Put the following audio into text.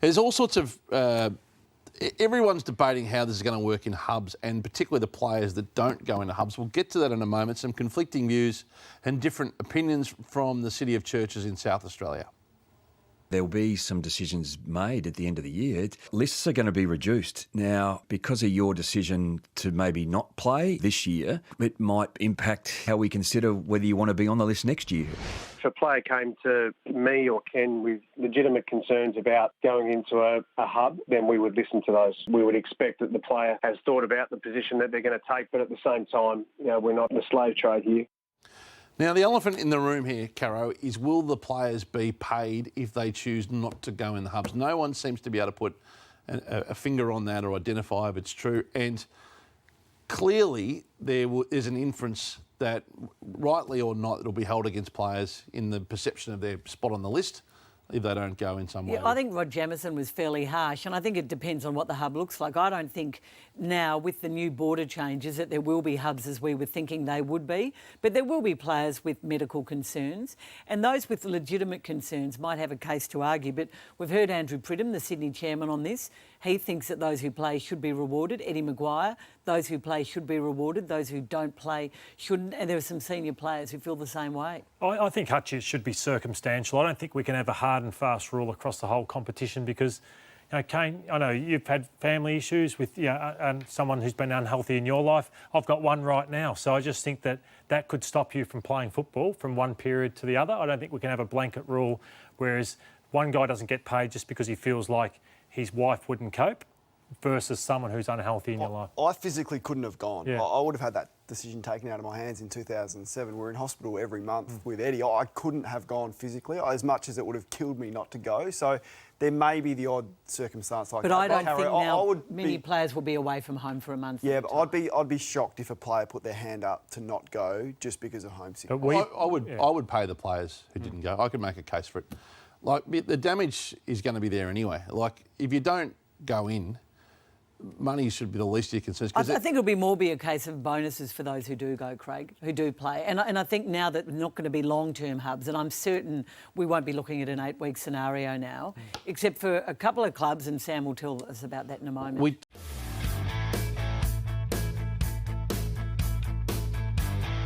There's all sorts of... everyone's debating how this is going to work in hubs, and particularly the players that don't go into hubs. We'll get to that in a moment. Some conflicting views and different opinions from the City of Churches in South Australia. There'll be some decisions made at the end of the year. Lists are going to be reduced. Now, because of your decision to maybe not play this year, it might impact how we consider whether you want to be on the list next year. If a player came to me or Ken with legitimate concerns about going into a hub, then we would listen to those. We would expect that the player has thought about the position that they're going to take, but at the same time, we're not in the slave trade here. Now, the elephant in the room here, Caro, is will the players be paid if they choose not to go in the hubs? No one seems to be able to put a finger on that or identify if it's true. And clearly there is an inference that, rightly or not, it'll be held against players in the perception of their spot on the list if they don't go in some way. Yeah, I think Rod Jamieson was fairly harsh, and I think it depends on what the hub looks like. I don't think now, with the new border changes, that there will be hubs as we were thinking they would be, but there will be players with medical concerns, and those with legitimate concerns might have a case to argue. But we've heard Andrew Pridham, the Sydney chairman, on this. He thinks that those who play should be rewarded. Eddie Maguire, those who play should be rewarded. Those who don't play shouldn't. And there are some senior players who feel the same way. I think Hutchie should be circumstantial. I don't think we can have a hard and fast rule across the whole competition because, Kane, I know you've had family issues with and someone who's been unhealthy in your life. I've got one right now. So I just think that could stop you from playing football from one period to the other. I don't think we can have a blanket rule whereas one guy doesn't get paid just because he feels like his wife wouldn't cope versus someone who's unhealthy in your life. I physically couldn't have gone. Yeah. I would have had that decision taken out of my hands in 2007. We're in hospital every month with Eddie. I couldn't have gone physically, as much as it would have killed me not to go. So there may be the odd circumstance like that. But I don't think now many players will be away from home for a month. Yeah, but I'd be shocked if a player put their hand up to not go just because of homesickness. I would pay the players who didn't go. I could make a case for it. Like, the damage is going to be there anyway. Like, if you don't go in, money should be the least of your concerns. I think it'll be more be a case of bonuses for those who do go, Craig, who do play. And I think now that we're not going to be long-term hubs, and I'm certain we won't be looking at an 8-week scenario now, except for a couple of clubs, and Sam will tell us about that in a moment.